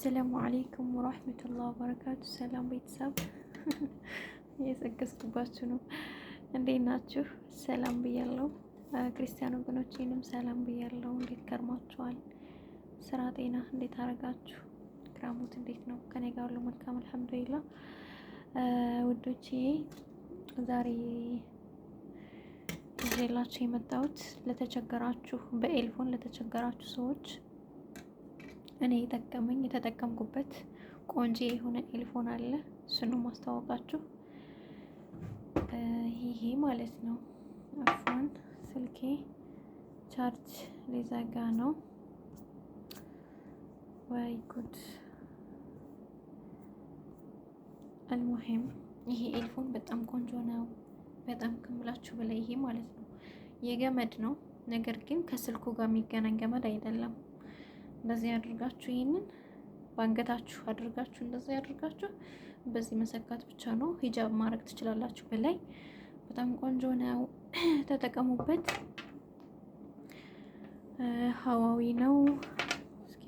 አሰላሙ አለይኩም ወራህመቱላሂ ወበረካቱ። ሰላም ቤተሰብ እየሰገስኩባችሁ ነው። እንዴት ናችሁ? ሰላም ብያለሁ። ክርስቲያን ወገኖቼንም ሰላም ብያለሁ። እንዴት ከርማችኋል? ስራ፣ ጤና እንዴት አረጋችሁ? ክራሙት እንዴት ነው? ከኔ ጋር ሁሉ መልካም አልሐምዱሊላህ። ውዶቼ ዛሬ ይዤላችሁ የመጣሁት ለተቸገራችሁ በኤልፎን ለተቸገራችሁ ሰዎች እኔ የተጠቀምኩበት ቆንጆ የሆነ ኤልፎን አለ። እሱን ማስተዋወቃችሁ። ይሄ ማለት ነው አፎን ስልኬ ቻርጅ ሊዘጋ ነው። ወይ ጉድ! አልሙሂም ይሄ ኤልፎን በጣም ቆንጆ ነው። በጣም ከምላችሁ በላይ ይሄ ማለት ነው የገመድ ነው። ነገር ግን ከስልኩ ጋር የሚገናኝ ገመድ አይደለም። እንደዚህ አድርጋችሁ ይሄንን ባንገታችሁ አድርጋችሁ እንደዚህ አድርጋችሁ በዚህ መሰካት ብቻ ነው። ሂጃብ ማድረግ ትችላላችሁ። በላይ በጣም ቆንጆ ነው። ተጠቀሙበት። ሀዋዊ ነው። እስኪ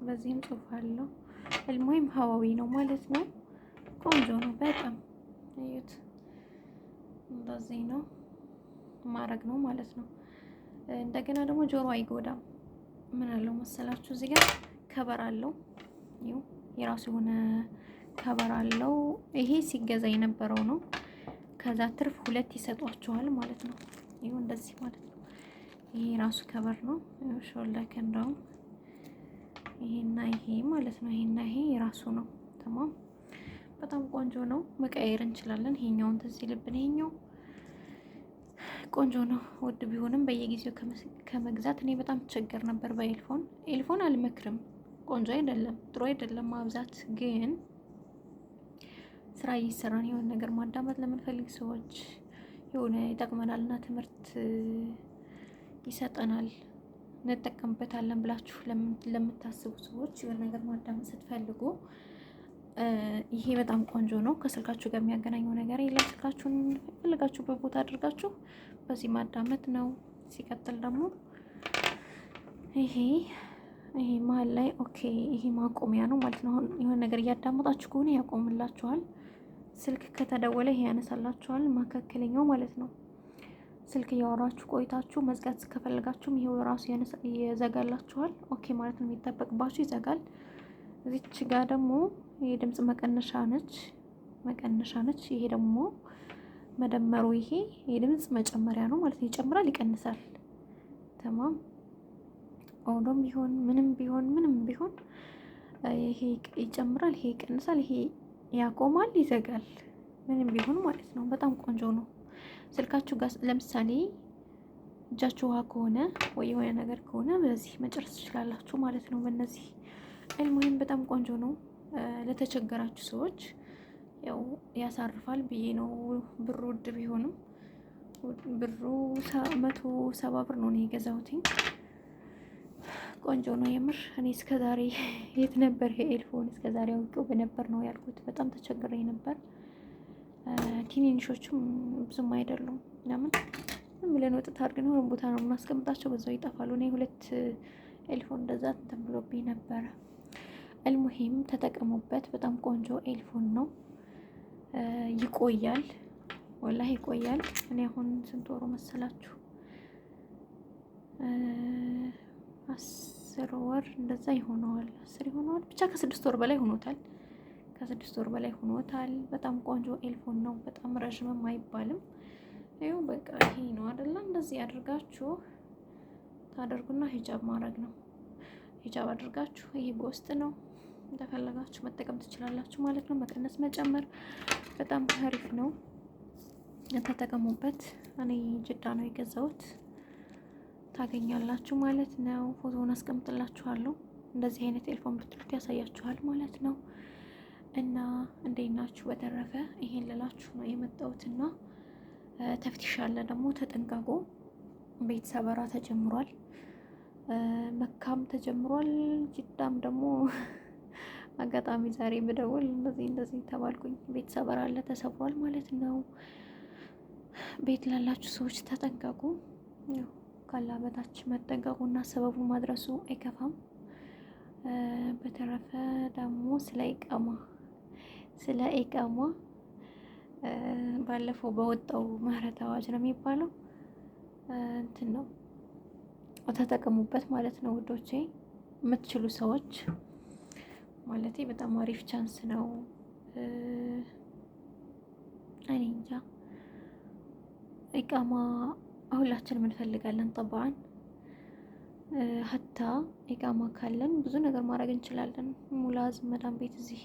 በዚህም ጽሑፍ አለው። አልሙሂም ሀዋዊ ነው ማለት ነው። ቆንጆ ነው በጣም እዩት። እንደዚህ ነው ማድረግ ነው ማለት ነው። እንደገና ደግሞ ጆሮ አይጎዳም። ምን አለው መሰላችሁ? እዚህ ጋር ከበር አለው። ይኸው የራሱ የሆነ ከበር አለው። ይሄ ሲገዛ የነበረው ነው። ከዛ ትርፍ ሁለት ይሰጧቸዋል ማለት ነው። ይኸው እንደዚህ ማለት ነው። ይሄ ራሱ ከበር ነው። ይኸው ሾልደር እንደውም ይሄና ይሄ ማለት ነው። ይሄና ይሄ የራሱ ነው። ተማም በጣም ቆንጆ ነው። መቀየር እንችላለን። ይሄኛውን ተዚህ ልብን ይሄኛው ቆንጆ ነው። ውድ ቢሆንም በየጊዜው ከመግዛት እኔ በጣም ቸገር ነበር በኤልፎን። ኤልፎን አልመክርም፣ ቆንጆ አይደለም፣ ጥሩ አይደለም ማብዛት። ግን ስራ እየሰራን የሆነ ነገር ማዳመጥ ለምንፈልግ ሰዎች የሆነ ይጠቅመናልና ትምህርት ይሰጠናል እንጠቀምበታለን ብላችሁ ለምታስቡ ሰዎች የሆነ ነገር ማዳመጥ ስትፈልጉ ይሄ በጣም ቆንጆ ነው። ከስልካችሁ ጋር የሚያገናኘው ነገር የለም። ስልካችሁን ፈልጋችሁበት ቦታ አድርጋችሁ በዚህ ማዳመጥ ነው። ሲቀጥል ደግሞ ይሄ መሀል ላይ ኦኬ፣ ይሄ ማቆሚያ ነው ማለት ነው። አሁን የሆነ ነገር እያዳመጣችሁ ከሆነ ያቆምላችኋል። ስልክ ከተደወለ ይሄ ያነሳላችኋል። መካከለኛው ማለት ነው። ስልክ እያወራችሁ ቆይታችሁ መዝጋት ከፈለጋችሁም ይሄው ራሱ ይዘጋላችኋል። ኦኬ ማለት ነው። የሚጠበቅባችሁ ይዘጋል። እዚች ጋር ደግሞ የድምጽ መቀነሻ ነች። ይሄ ደግሞ መደመሩ ይሄ የድምጽ መጨመሪያ ነው ማለት ነው። ይጨምራል፣ ይቀንሳል። ተማም ኦዶም ቢሆን ምንም ቢሆን ይሄ ይጨምራል፣ ይሄ ይቀንሳል፣ ይሄ ያቆማል፣ ይዘጋል። ምንም ቢሆን ማለት ነው። በጣም ቆንጆ ነው። ስልካችሁ ጋር ለምሳሌ እጃችሁ ውሃ ከሆነ ወይ የሆነ ነገር ከሆነ በዚህ መጨረስ ትችላላችሁ ማለት ነው። በእነዚህ አልሙሂም በጣም ቆንጆ ነው። ለተቸገራችሁ ሰዎች ያው ያሳርፋል ብዬ ነው። ብሩ ውድ ቢሆንም ብሩ 170 ብር ነው የገዛሁትኝ። ቆንጆ ነው የምር። እኔ እስከዛሬ የት ነበር ኤልፎን እስከዛሬ አውቄው በነበር ነው ያልኩት። በጣም ተቸግሬ ነበር። ትንንሾቹም ብዙም አይደሉም። ለምን ምን ብለን ወጥታ አድርገን ሆነ ቦታ ነው የምናስቀምጣቸው፣ በዛው ይጠፋሉ። እኔ ሁለት ኤልፎን እንደዛ እንትን ብሎብኝ ነበረ። አልሙሂም ተጠቀሙበት። በጣም ቆንጆ ኤልፎን ነው። ይቆያል፣ ወላሂ ይቆያል። እኔ አሁን ስንት ወሩ መሰላችሁ? 10 ወር እንደዛ ይሆነዋል። 10 ይሆነዋል ብቻ ከ6 ወር በላይ ሆኖታል። በጣም ቆንጆ ኤልፎን ነው። በጣም ረዥምም አይባልም። ይኸው በቃ ይሄ ነው አይደለ? እንደዚህ አድርጋችሁ ታደርጉና ሂጃብ ማድረግ ነው። ሂጃብ አድርጋችሁ ይሄ በውስጥ ነው እንደፈለጋችሁ መጠቀም ትችላላችሁ ማለት ነው። መቀነስ መጨመር በጣም አሪፍ ነው። ተጠቀሙበት። እኔ ጅዳ ነው የገዛሁት። ታገኛላችሁ ማለት ነው። ፎቶውን አስቀምጥላችኋለሁ። እንደዚህ አይነት ኤልፎን ብትሉት ያሳያችኋል ማለት ነው። እና እንዴት ናችሁ? በተረፈ ይሄን ልላችሁ ነው የመጣሁትና ተፍቲሽ አለ ደግሞ ተጠንቀቁ። ቤት ሰበራ ተጀምሯል። መካም ተጀምሯል። ጅዳም ደግሞ አጋጣሚ ዛሬ ብደውል እንደዚህ ተባልኩኝ። ቤት ሰበራ አለ ተሰብሯል ማለት ነው። ቤት ላላችሁ ሰዎች ተጠንቀቁ። ካላህ በታች መጠንቀቁና ሰበቡ ማድረሱ አይከፋም። በተረፈ ደግሞ ስለ ኢቃማ ባለፈው በወጣው ምህረት አዋጅ ነው የሚባለው እንትን ነው ተጠቀሙበት ማለት ነው ውዶቼ። የምትችሉ ሰዎች ማለቴ በጣም አሪፍ ቻንስ ነው። እኔ እንጃ ኢቃማ ሁላችንም እንፈልጋለን ጠብዓን ሀታ ኢቃማ ካለን ብዙ ነገር ማድረግ እንችላለን። ሙላዝ መዳም ቤት እዚህ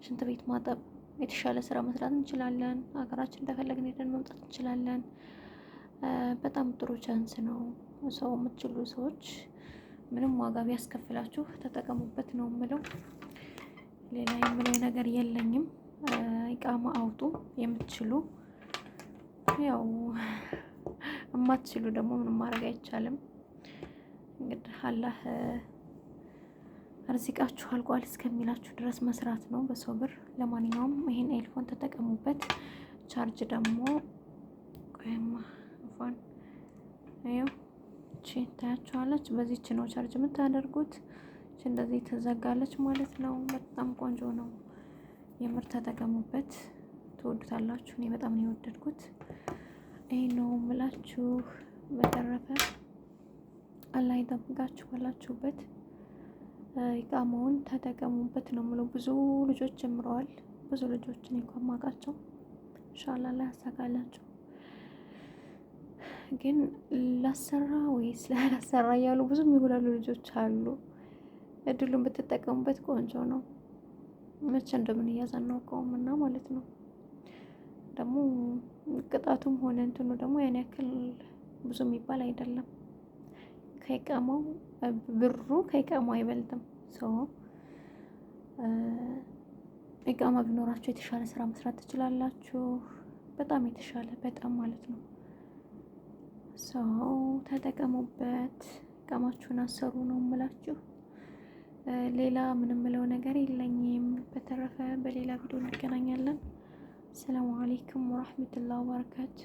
ሽንት ቤት ማጠብ የተሻለ ስራ መስራት እንችላለን። ሀገራችን እንደፈለግን ሄደን መምጣት እንችላለን። በጣም ጥሩ ቻንስ ነው። ሰው የምትችሉ ሰዎች ምንም ዋጋ ቢያስከፍላችሁ ተጠቀሙበት ነው የምለው። ሌላ የምለው ነገር የለኝም። ኢቃማ አውጡ የምትችሉ። ያው የማትችሉ ደግሞ ምንም ማድረግ አይቻልም። እንግዲህ አላህ ርዚቃችሁ አልቋል እስከሚላችሁ ድረስ መስራት ነው በሰው ብር። ለማንኛውም ይሄን ኤልፎን ተጠቀሙበት። ቻርጅ ደግሞ ቆይማ እንኳን ይኸው እቺ ታያችኋለች። በዚህች ነው ቻርጅ የምታደርጉት። እቺ እንደዚህ ትዘጋለች ማለት ነው። በጣም ቆንጆ ነው። የምር ተጠቀሙበት፣ ትወዱታላችሁ። እኔ በጣም ነው የወደድኩት። ይሄ ነው የምላችሁ። በተረፈ አላህ ይጠብቃችሁ ባላችሁበት። ኢቃማውን ተጠቀሙበት ነው የምለው። ብዙ ልጆች ጀምረዋል። ብዙ ልጆችን እንኳን ማውቃቸው ኢንሻአላህ አላህ ያሳካላችሁ። ግን ላሰራ ወይስ ላሰራ እያሉ ብዙ የሚጉላሉ ልጆች አሉ። እድሉን ብትጠቀሙበት ቆንጆ ነው። መቼ እንደምንያዝ አናውቀውም እና ማለት ነው። ደግሞ ቅጣቱም ሆነ እንትኑ ደግሞ ያን ያክል ብዙ የሚባል አይደለም። ከኢቃማው ብሩ ከኢቃማው አይበልጥም። ኢቃማ ቢኖራችሁ የተሻለ ስራ መስራት ትችላላችሁ። በጣም የተሻለ በጣም ማለት ነው። ተጠቀሙበት፣ ኢቃማችሁን አሰሩ ነው የምላችሁ። ሌላ ምንም ምለው ነገር የለኝም። በተረፈ በሌላ ቪዲዮ እንገናኛለን። ሰላም አለይኩም ወራህመቱላሂ ወበረካቱ።